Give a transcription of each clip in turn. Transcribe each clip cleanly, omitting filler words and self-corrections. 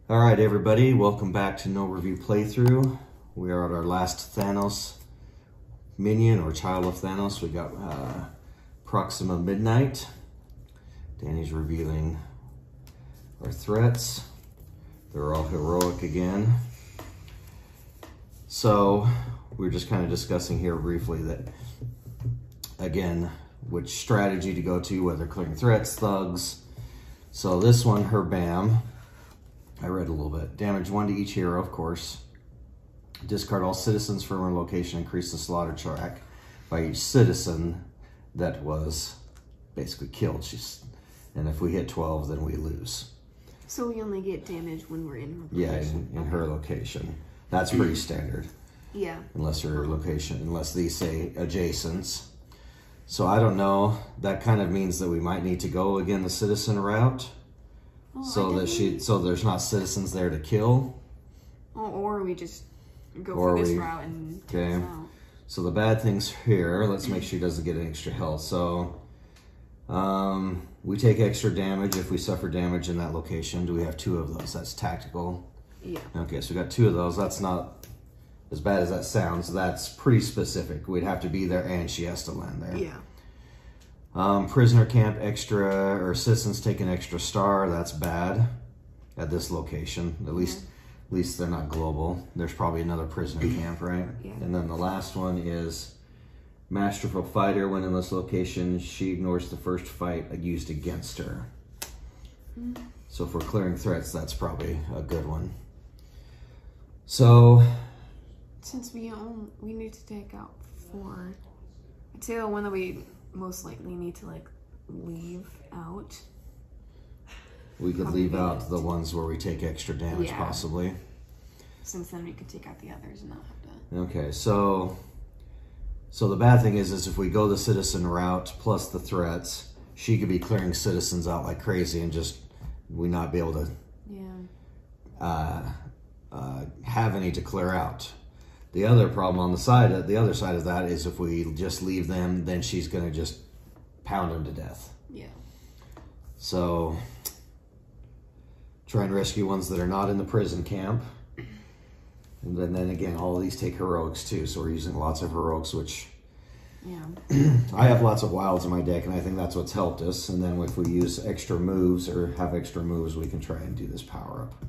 All right, everybody, welcome back to No Review Playthrough. We are at our last Thanos minion or child of Thanos. We got Proxima Midnight. Danny's revealing our threats. They're all heroic again. So we're just kind of discussing here briefly that, again, which strategy to go to, whether clearing threats, thugs. So this one, her BAM. I read a little bit. Damage 1 to each hero, of course. Discard all citizens from her location. Increase the slaughter track by each citizen that was basically killed. And if we hit 12, then we lose. So we only get damage when we're in her location? Yeah, in her location. That's pretty standard. Yeah. Unless her location, unless these say adjacents. So I don't know. That kind of means that we might need to go again the citizen route. So there's not citizens there to kill. Oh, or we just go for this route and take them out. So the bad things here, let's make sure he doesn't get extra health. So we take extra damage if we suffer damage in that location. Do we have 2 of those? That's tactical. Yeah. Okay, so we got 2 of those. That's not as bad as that sounds. That's pretty specific. We'd have to be there and she has to land there. Yeah. Prisoner camp extra, or citizens take an extra star. That's bad at this location. At least they're not global. There's probably another prisoner camp, right? Yeah. And then the last one is masterful fighter. When in this location, she ignores the first fight used against her. So for clearing threats, that's probably a good one. So since we need to take out 4, I'd say the one that we most likely need to leave out. We could leave out the ones where we take extra damage, possibly. Since then we could take out the others and not have to. Okay, so the bad thing is if we go the citizen route plus the threats, she could be clearing citizens out like crazy and just we not be able to have any to clear out. The other problem on the other side of that is if we just leave them, then she's going to just pound them to death. Yeah. So try and rescue ones that are not in the prison camp. And then again, all of these take heroics too. So we're using lots of heroics, which I have lots of wilds in my deck, and I think that's what's helped us. And then if we use extra moves or have extra moves, we can try and do this power up.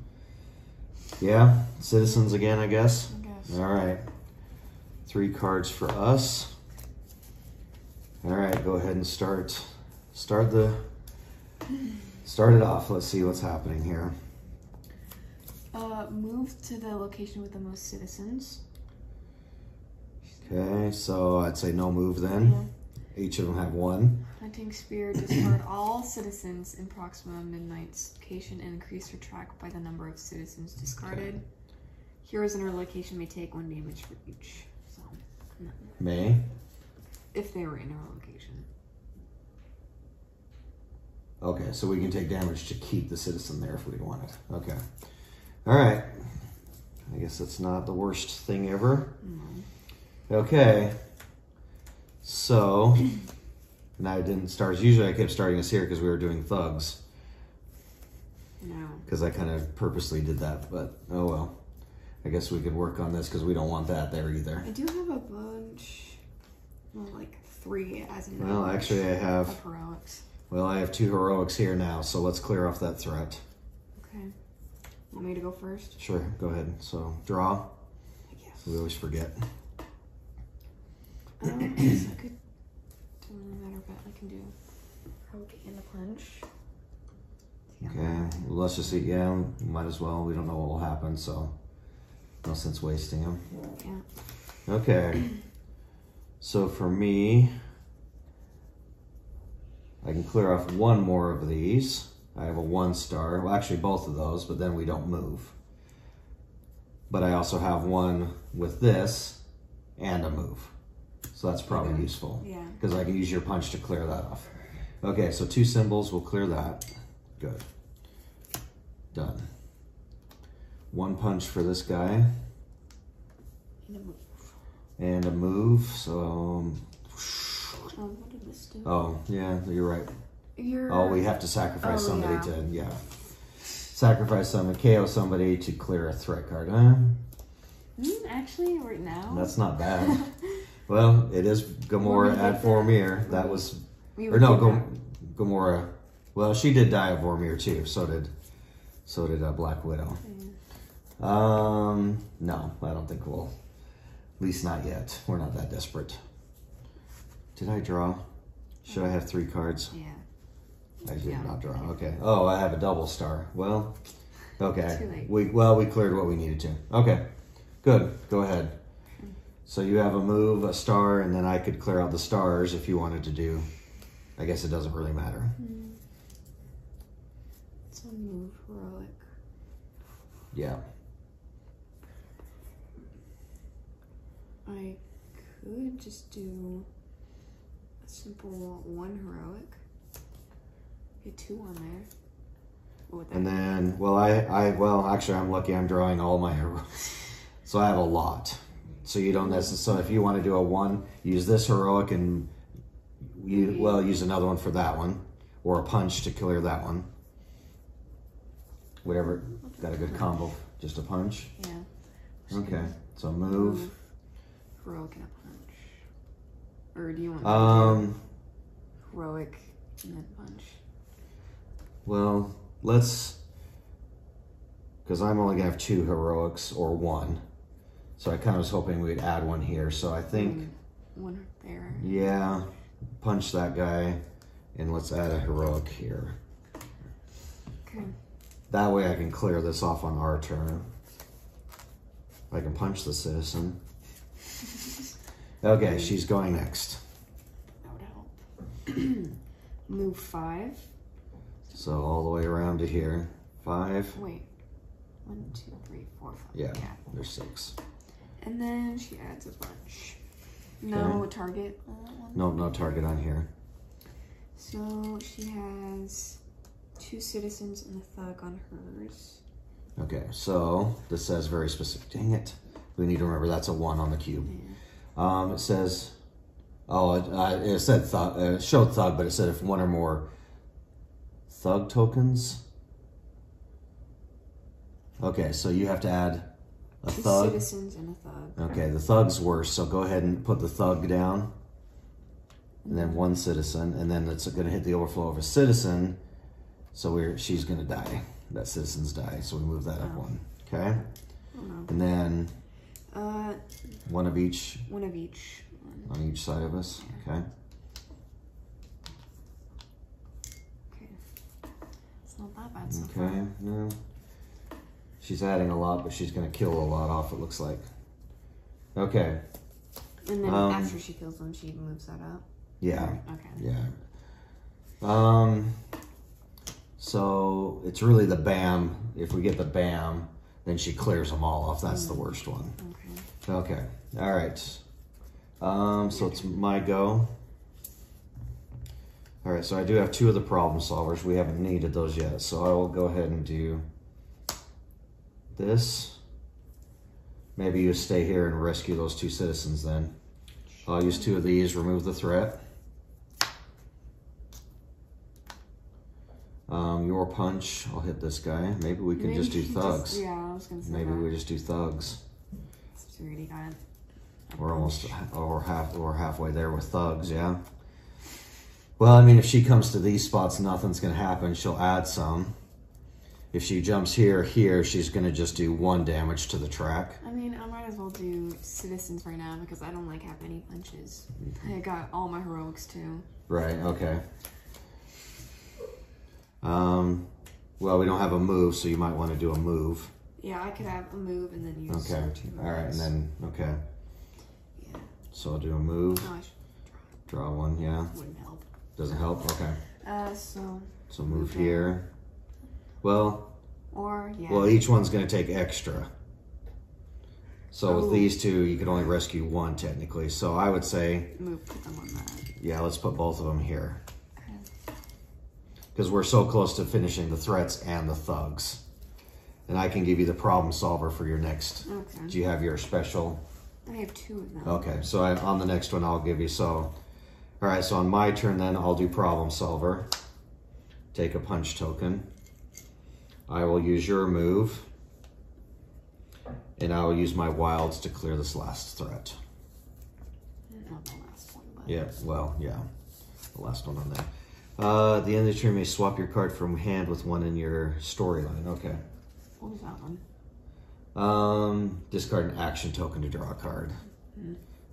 Yeah, citizens again, I guess. All right, 3 cards for us. All right, go ahead and start it off. Let's see what's happening here. Move to the location with the most citizens. Okay, so I'd say no move then. Yeah. Each of them have 1. Hunting spear, discard all citizens in Proxima Midnight's location and increase her track by the number of citizens discarded. Okay. Heroes in her location may take 1 damage for each. So, no. May? If they were in her location. Okay, so we can take damage to keep the citizen there if we want it. Okay. All right. I guess that's not the worst thing ever. No. Okay. So, now I didn't start. Usually I kept starting us here because we were doing thugs. No. Because I kind of purposely did that, but oh well. I guess we could work on this because we don't want that there either. I do have a bunch, well, like 3 as in. Well, actually I have heroics. Well, I have 2 heroics here now, so let's clear off that threat. Okay. Want me to go first? Sure, go ahead. So, draw. Yes. We always forget. I guess I could do no matter what I can do. Heroic and a punch. Okay, let's just see. Yeah, might as well. We don't know what will happen, so no sense wasting them. Yeah. Okay. So for me, I can clear off 1 more of these. I have a 1 star. Well, actually both of those, but then we don't move. But I also have 1 with this and a move. So that's probably useful. Yeah. Because I can use your punch to clear that off. Okay, so 2 symbols will clear that. Good. Done. 1 punch for this guy. And a move. And a move, so... what did this do? Oh, yeah, you're right. Oh, we have to sacrifice somebody to, Sacrifice some and KO somebody to clear a threat card. Actually, right now. That's not bad. Well, it is Gamora at Vormir. That was... Or no, Gamora... Well, she did die of Vormir too. So did Black Widow. No, I don't think we'll... At least not yet. We're not that desperate. Did I draw? Should I have 3 cards? Yeah. I did not draw. Okay. Oh, I have a double star. Well, okay. Too late. We cleared what we needed to. Okay. Good. Go ahead. So you have a move, a star, and then I could clear out the stars if you wanted to do. I guess it doesn't really matter. It's a move heroic. Yeah. I could just do a simple 1 heroic. Get 2 on there. What would that And be? then, well, actually, I'm lucky. I'm drawing all my heroics, so I have a lot. So you don't necessarily. So if you want to do a 1, use this heroic and use another one for that one, or a punch to clear that one. Whatever. Got a good combo. Just a punch. Yeah. Okay. So move. Heroic and a punch. Or do you want heroic and then punch? Well, let's, because I'm only gonna have 2 heroics or 1, so I kind of was hoping we'd add 1 here. So I think 1 there. Yeah, punch that guy, and let's add a heroic here. Okay. That way I can clear this off on our turn. I can punch the citizen. Okay, she's going next. That would help. Move 5. So all the way around to here. 5. Wait. 1, 2, 3, 4, 5. Yeah, there's 6. And then she adds a bunch. No target on that one? Nope, no target on here. So she has 2 citizens and a thug on hers. Okay, so this says very specific. Dang it. We need to remember that's a 1 on the cube. Yeah. It says, it said thug, it showed thug, but it said if 1 or more thug tokens. Okay, so you have to add a 2 thug. citizens and a thug. Okay, the thug's worse, so go ahead and put the thug down. And then 1 citizen, and then it's going to hit the overflow of a citizen. So she's going to die. That citizen's die, so we move that up 1. Okay? And then 1 of each. 1 of each. On each side of us. Okay. Okay. It's not that bad so far. Okay, no. She's adding a lot, but she's going to kill a lot off, it looks like. Okay. And then after she kills them, she moves that up? Yeah. Okay. Yeah. So it's really the BAM. If we get the BAM, then she clears them all off. That's the worst one. Okay. All right. So it's my go. All right. So I do have 2 of the problem solvers. We haven't needed those yet. So I will go ahead and do this. Maybe you stay here and rescue those 2 citizens then. I'll use 2 of these, remove the threat. Your punch, I'll hit this guy. Maybe we can just do thugs. I was going to say Maybe we just do thugs. She already got it. We're almost, we're halfway there with thugs, yeah. Well, I mean, if she comes to these spots, nothing's going to happen. She'll add some. If she jumps here, she's going to just do 1 damage to the track. I mean, I might as well do citizens right now because I don't have any punches. I got all my heroics too. Right, okay. Well, we don't have a move, so you might want to do a move. Yeah, I could have a move and then use 2 heroics. All right, and then, okay. Yeah. So I'll do a move. No, I should draw 1, yeah. Wouldn't help. Doesn't help? Okay. So move here. Well, yeah. Well, each one's going to take extra. So with these 2, you can only rescue 1 technically. So I would say... Put them on that. Yeah, let's put both of them here. Because we're so close to finishing the threats and the thugs. And I can give you the problem solver for your next. Okay. Do you have your special? I have 2 of them. Okay, so on the next one I'll give you, so. All right, so on my turn then I'll do problem solver. Take a punch token. I will use your move. And I will use my wilds to clear this last threat. Not the last one, but... Yeah, well, yeah. The last one on there. At the end of the turn, you may swap your card from hand with one in your storyline. Okay. What was that one? Discard an action token to draw a card.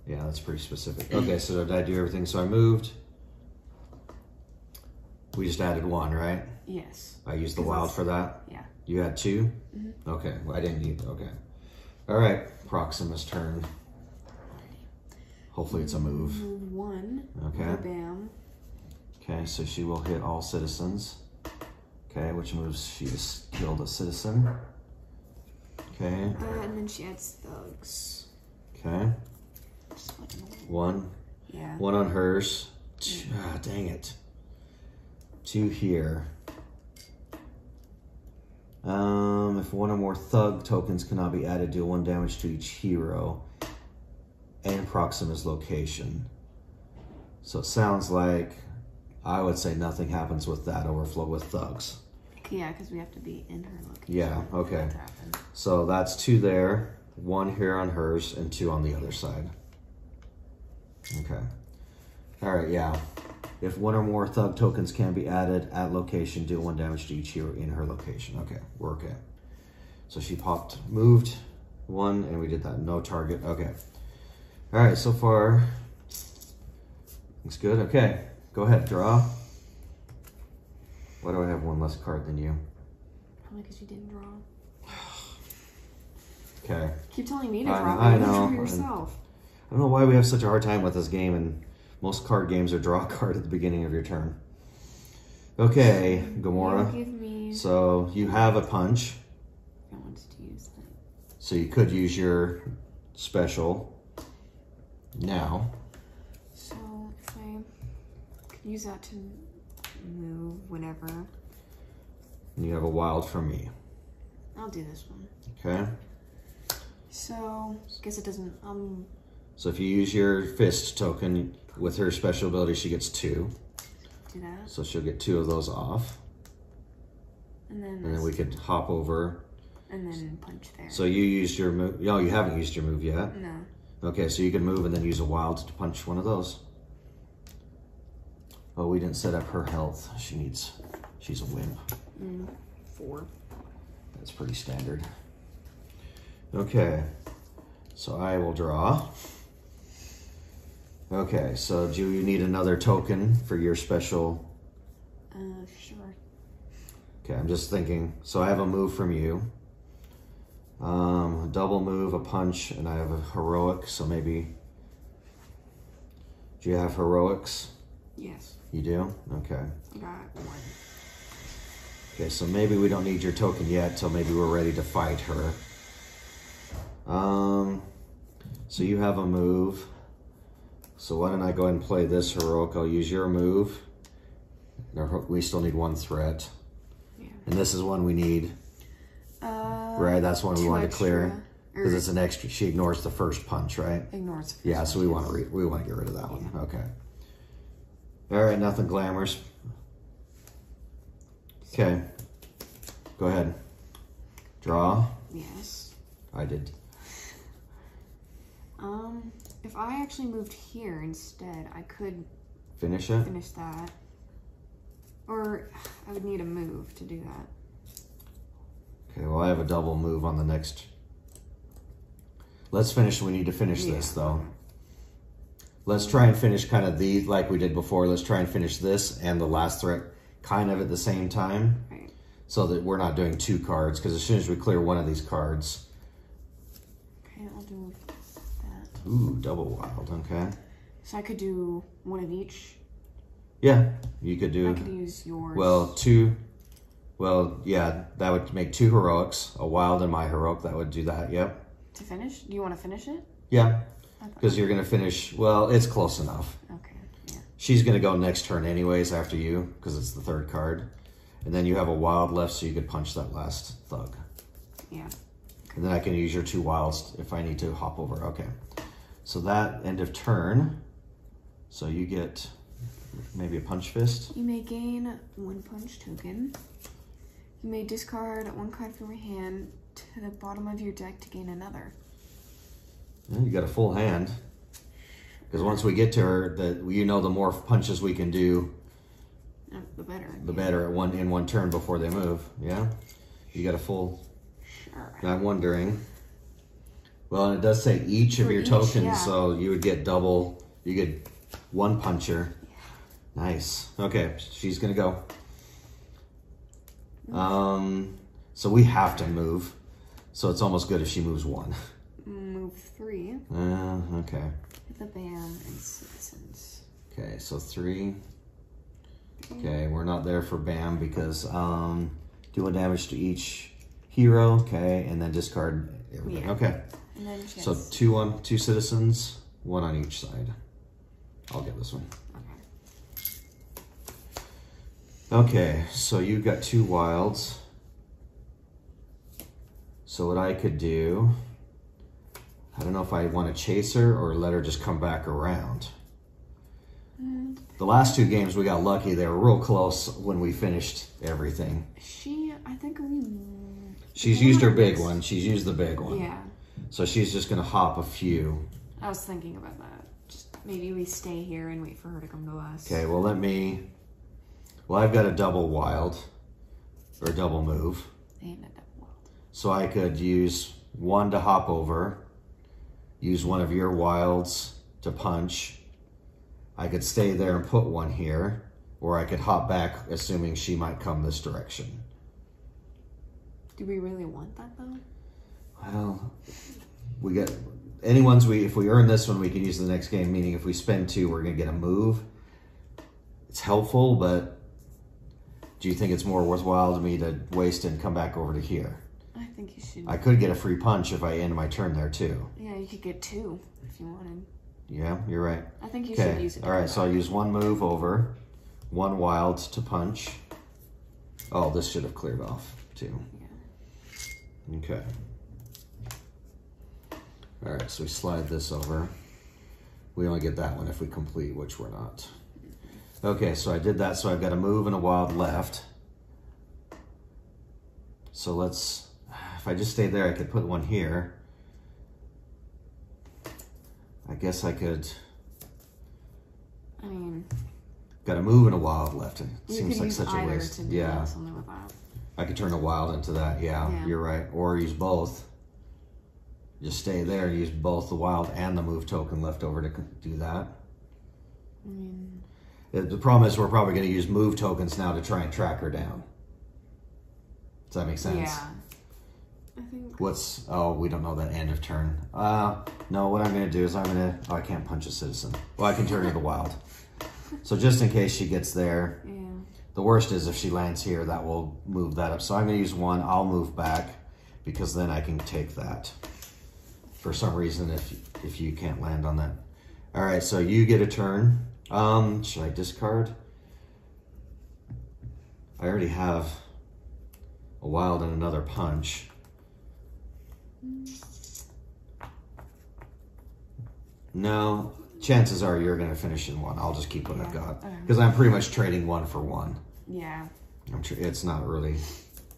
Yeah, that's pretty specific. Okay, so did I do everything? So I moved. We just added one, right? Yes. I used the wild for that? Yeah. You had two? Okay, well, I didn't need, okay. All right, Proxima's turn. Hopefully it's a move. Move one. Okay. Bam. Okay, so she will hit all citizens. Okay, which moves she has killed a citizen. Okay. And then she adds thugs. Okay. One. Yeah. One on hers. Ah, dang it. Two here. If one or more thug tokens cannot be added, deal 1 damage to each hero and Proxima's location. So it sounds like I would say nothing happens with that overflow with thugs. Yeah, because we have to be in her location. Yeah, okay. So that's 2 there, 1 here on hers, and 2 on the other side. Okay. All right, yeah. If one or more thug tokens can be added at location, deal 1 damage to each hero in her location. Okay, we're okay. So she moved 1, and we did that. No target. Okay. All right, so far, looks good. Okay, go ahead, draw. Why do I have 1 less card than you? Probably because you didn't draw. Okay. Keep telling me to draw, I but you know. draw yourself. I don't know why we have such a hard time with this game, and most card games are draw a card at the beginning of your turn. Okay, Gamora. Give me... So you have a punch. I wanted to use that. So you could use your special now. So if I could use that to move whenever. And you have a wild from me. I'll do this one. Okay. So I guess it doesn't. So if you use your fist token with her special ability, she gets 2. Do that. So she'll get 2 of those off. And then we could hop over. And then punch there. So you used your move. No, you haven't used your move yet. No. Okay, so you can move and then use a wild to punch one of those. Oh, we didn't set up her health. She's a wimp. 4. That's pretty standard. Okay, so I will draw. Okay, so do you need another token for your special? Sure. Okay, I'm just thinking. So I have a move from you. A double move, a punch, and I have a heroic, so maybe... Do you have heroics? Yes. You do? Okay. I got 1. Okay, so maybe we don't need your token yet till maybe we're ready to fight her. So you have a move. So why don't I go ahead and play this heroic? I'll use your move. We still need 1 threat. Yeah. And this is one we need. Right, that's one we wanted to clear. Because it's an extra. She ignores the first punch, right? Ignores the first Yeah, so we want to get rid of that one. Okay. All right, nothing glamorous. Okay. Go ahead. Draw. Yes. I did. If I actually moved here instead, I could finish it. Finish that. Or I would need a move to do that. Okay, well I have a double move on the next. Let's finish. We need to finish this though. Let's try and finish kind of like we did before. Let's try and finish this and the last threat kind of at the same time. Right. So that we're not doing 2 cards, because as soon as we clear one of these cards. Okay, I'll do that. Ooh, double wild, okay. So I could do 1 of each? Yeah, you could do. I could use yours. Well, 2. Well, yeah, that would make 2 heroics. A wild and my heroic, that would do that, yep. To finish? Do you want to finish it? Yeah, because you're going to finish, well, it's close enough. Okay, yeah. She's going to go next turn anyways after you, because it's the 3rd card. And then you have a wild left, so you could punch that last thug. Yeah. Okay. And then I can use your 2 wilds if I need to hop over. Okay. So that end of turn. So you get maybe a punch fist. You may gain 1 punch token. You may discard one card from your hand to the bottom of your deck to gain another. Yeah, you got a full hand. Because once we get to her, the more punches we can do, the better. The better in one turn before they move. Yeah, you got a full. Sure. I'm wondering. Well, and it does say each of your tokens, so you would get double. You get one puncher. Yeah. Nice. Okay, she's gonna go. So we have to move. So it's almost good if she moves one. Move 3. Okay. With the BAM and citizens. Okay, so 3. Okay, we're not there for BAM because do 1 damage to each hero. Okay, and then discard everything. Yeah. Okay. And then so 2 citizens, 1 on each side. I'll get this one. Okay, so you've got 2 wilds. So what I could do, I don't know if I want to chase her or let her just come back around. The last 2 games we got lucky. They were real close when we finished everything. She's used her big one. She's used the big one. Yeah. So she's just going to hop a few. I was thinking about that. Just maybe we stay here and wait for her to come to us. Okay, well I've got a double wild, or a double move. And a double wild. So I could use 1 to hop over, use one of your wilds to punch. I could stay there and put 1 here, or I could hop back, assuming she might come this direction. Do we really want that, though? Well, we get if we earn this one, we can use the next game, meaning if we spend 2, we're going to get a move. It's helpful, but do you think it's more worthwhile to me to waste and come back over to here? I think you should. I could get a free punch if I end my turn there, too. Yeah, you could get 2 if you wanted. Yeah, you're right. I think you should use it. All right, so I'll use 1 move over, 1 wild to punch. Oh, this should have cleared off, too. Yeah. Okay. All right, so we slide this over. We only get that one if we complete, which we're not. Okay, so I did that, so I've got a move and a wild left. So if I just stay there, I could put 1 here. I guess I could. Got a move and a wild left. It seems like such a waste. Yeah. Something with that. I could turn a wild into that. Yeah, you're right. Or use both. Just stay there and use both the wild and the move token left over to do that. The problem is we're probably going to use move tokens now to try and track her down. Does that make sense? Yeah. I think. We don't know that end of turn. No, what I'm going to do is I can't punch a citizen. Well, I can turn her to wild. So just in case she gets there. Yeah. The worst is if she lands here, that will move that up. So I'm going to use 1. I'll move back because then I can take that. For some reason, if you can't land on that. All right, so you get a turn. Should I discard? I already have a wild and another punch. No, chances are you're going to finish in 1. I'll just keep what I've got. Because I'm pretty much trading 1 for 1. Yeah. It's not really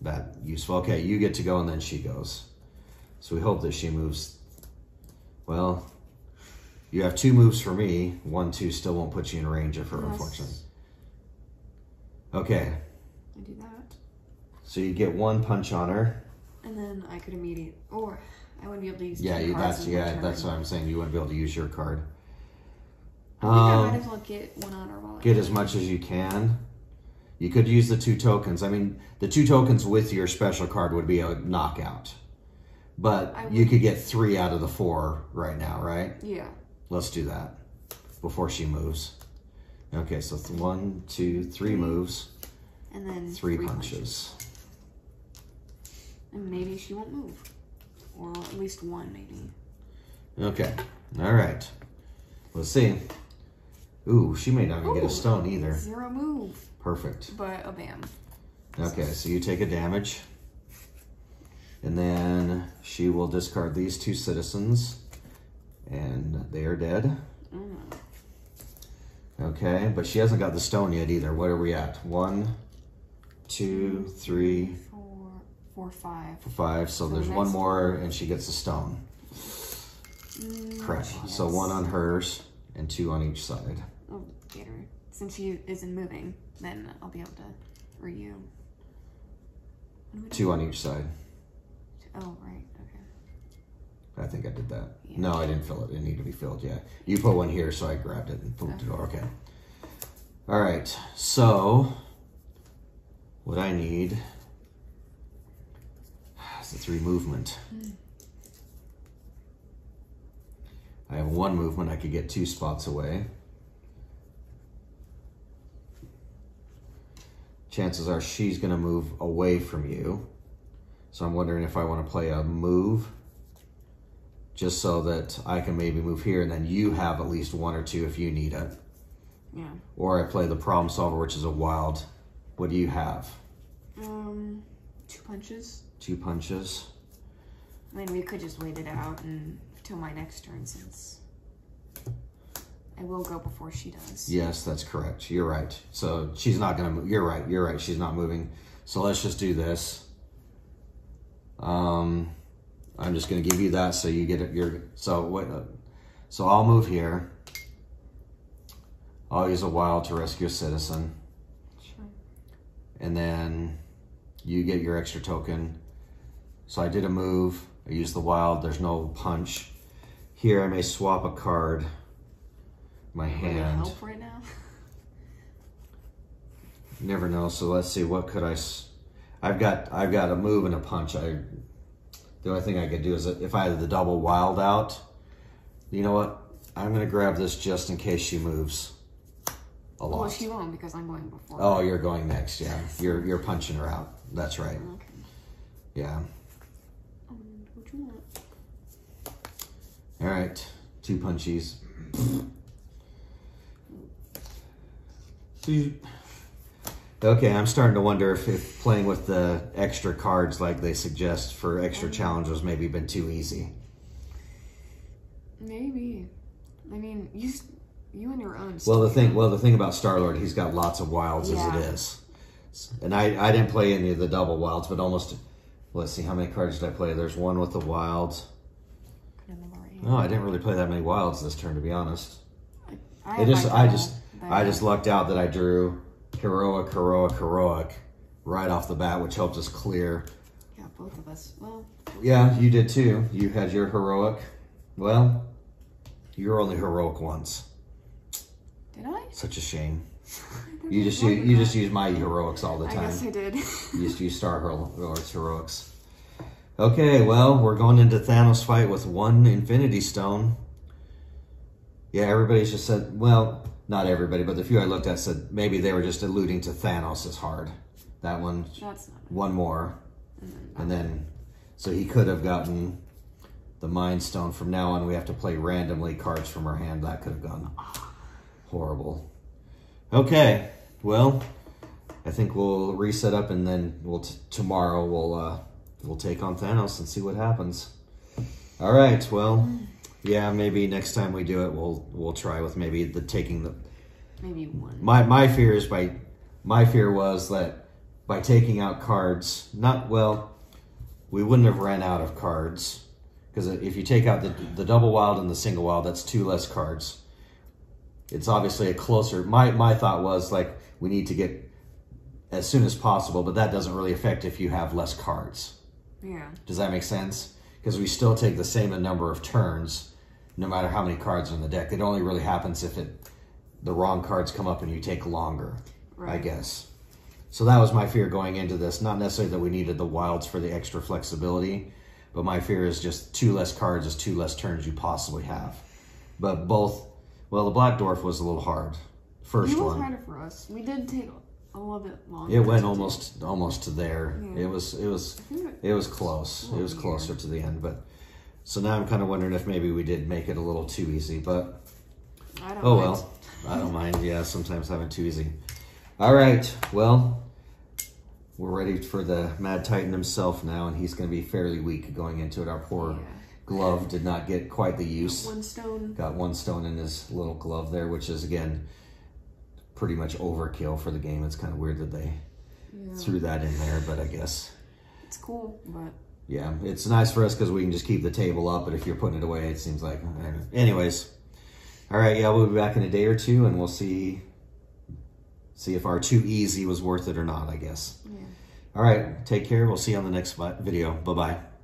that useful. Okay, you get to go and then she goes. So we hope that she moves. Well, you have 2 moves for me. 1, 2 still won't put you in range of her, unfortunately. Okay. I do that. So you get 1 punch on her. And then I could or I wouldn't be able to use that's what I'm saying. You wouldn't be able to use your card. I think I might as well get 1 on her while get as much as you can. You could use the 2 tokens. I mean, the 2 tokens with your special card would be a knockout. But you could get 3 out of the 4 right now, right? Yeah. Let's do that before she moves. Okay, so 1, 2, 3 moves. And then 3 punches. And maybe she won't move. Or at least 1, maybe. Okay. All right. Let's see. Ooh, she may not even get a stone either. 0 move. Perfect. But a BAM. Okay, so you take a damage. And then she will discard these 2 citizens. And they are dead. Okay, but she hasn't got the stone yet either. What are we at? 1, 2, 3, 4, 5. 5, so there's one more, and she gets a stone. Correct. Yes. So 1 on hers, and 2 on each side. Oh, get her. Since she isn't moving, then I'll be able to, or you. 2 on each side. Oh, right. Okay. I think I did that. Yeah. No, I didn't fill it. It needed to be filled, yeah. You put 1 here, so I grabbed it and moved it over. Okay. All right. So, what I need is the 3 movement. I have 1 movement. I could get 2 spots away. Chances are she's going to move away from you. So I'm wondering if I want to play a move just so that I can maybe move here and then you have at least 1 or 2 if you need it. Yeah. Or I play the problem solver, which is a wild. What do you have? 2 punches. 2 punches. I mean, we could just wait it out until my next turn, since I will go before she does. Yes, that's correct. You're right. So she's not going to move. You're right. You're right. She's not moving. So let's just do this. I'm just going to give you that so you get it. So I'll move here. I'll use a wild to rescue a citizen. Sure. And then you get your extra token. So I did a move. I used the wild. There's no punch. Here I may swap a card. My hand. Help right now? You never know. So let's see. What could I? I've got a move and a punch. The only thing I could do is if I had the double wild out. You know what? I'm gonna grab this just in case she moves. A lot. Well, she won't because I'm going before. Oh, you're going next. Yeah, you're punching her out. That's right. Okay. Yeah. What you want? All right. 2 punchies. Okay, I'm starting to wonder if playing with the extra cards like they suggest for extra challenges maybe been too easy. Maybe. I mean, you and your own. Well, the thing about Star-Lord, he's got lots of wilds as it is. And I didn't play any of the double wilds, but almost. Let's see, how many cards did I play? There's 1 with the wild. Oh, I didn't really play that many wilds this turn, to be honest. I just lucked out that I drew heroic right off the bat, which helped us clear. Yeah, both of us. Well. Yeah, you did too. You had your heroic. Well, you're only heroic once. Did I? Such a shame. You just use my heroics all the time. I guess I did. You used to use Star-Lord's heroics. Okay, well, we're going into Thanos fight with 1 Infinity Stone. Yeah, everybody's just said, well, not everybody, but the few I looked at said maybe they were just alluding to Thanos as hard. That one, that's not 1 more. And then, so he could have gotten the Mind Stone. From now on, we have to play randomly cards from our hand. That could have gone horrible. Okay, well, I think we'll reset up and then tomorrow we'll take on Thanos and see what happens. All right, well, yeah, maybe next time we do it, we'll try with maybe maybe 1. My fear was that by taking out cards, we wouldn't have ran out of cards, because if you take out the double wild and the single wild, that's 2 less cards. It's obviously a closer. My thought was like we need to get as soon as possible, but that doesn't really affect if you have less cards. Yeah. Does that make sense? Because we still take the same number of turns, no matter how many cards are in the deck. It only really happens if the wrong cards come up and you take longer, right. I guess. So that was my fear going into this. Not necessarily that we needed the wilds for the extra flexibility, but my fear is just 2 less cards is 2 less turns you possibly have. But both, well, the Black Dwarf was a little hard. First one. It was harder for us. We did take a little bit longer. It went almost to there. Yeah. It was close. It was closer to the end, but so now I'm kind of wondering if maybe we did make it a little too easy, but I don't mind. Well, I don't mind. Yeah, sometimes having too easy. All right, well, we're ready for the Mad Titan himself now, and he's going to be fairly weak going into it. Our poor glove did not get quite the use. 1 stone. Got 1 stone in his little glove there, which is, again, pretty much overkill for the game. It's kind of weird that they threw that in there, but I guess It's cool, but yeah, it's nice for us because we can just keep the table up. But if you're putting it away, it seems like. Anyways, all right. Yeah, we'll be back in a day or two, and we'll see if our too easy was worth it or not. I guess. Yeah. All right. Take care. We'll see you on the next video. Bye bye.